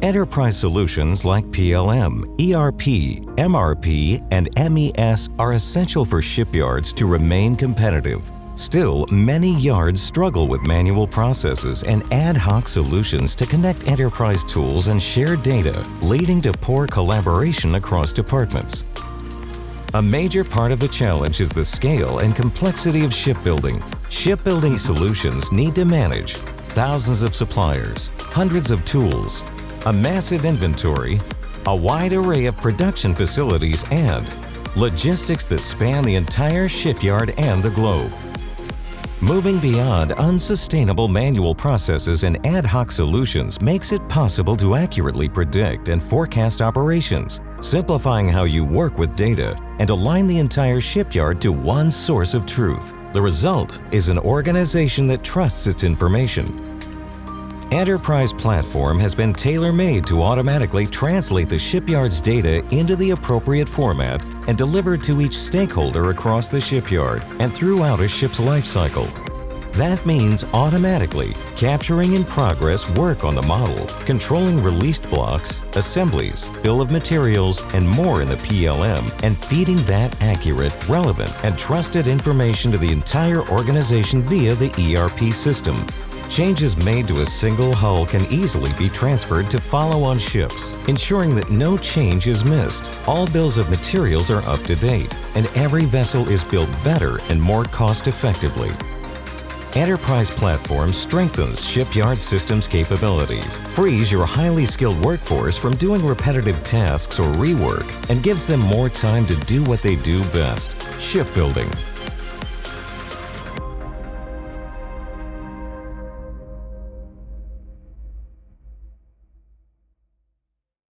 Enterprise solutions like PLM, ERP, MRP, and MES are essential for shipyards to remain competitive. Still, many yards struggle with manual processes and ad hoc solutions to connect enterprise tools and share data, leading to poor collaboration across departments. A major part of the challenge is the scale and complexity of shipbuilding. Shipbuilding solutions need to manage thousands of suppliers, hundreds of tools, a massive inventory, a wide array of production facilities, and logistics that span the entire shipyard and the globe. Moving beyond unsustainable manual processes and ad hoc solutions makes it possible to accurately predict and forecast operations, simplifying how you work with data and align the entire shipyard to one source of truth. The result is an organization that trusts its information. Enterprise Platform has been tailor-made to automatically translate the shipyard's data into the appropriate format and deliver to each stakeholder across the shipyard and throughout a ship's life cycle. That means automatically capturing in progress work on the model, controlling released blocks, assemblies, bill of materials, and more in the PLM, and feeding that accurate, relevant, and trusted information to the entire organization via the ERP system. Changes made to a single hull can easily be transferred to follow-on ships, ensuring that no change is missed. All bills of materials are up to date, and every vessel is built better and more cost-effectively. Enterprise Platform strengthens shipyard systems capabilities, frees your highly skilled workforce from doing repetitive tasks or rework, and gives them more time to do what they do best: shipbuilding.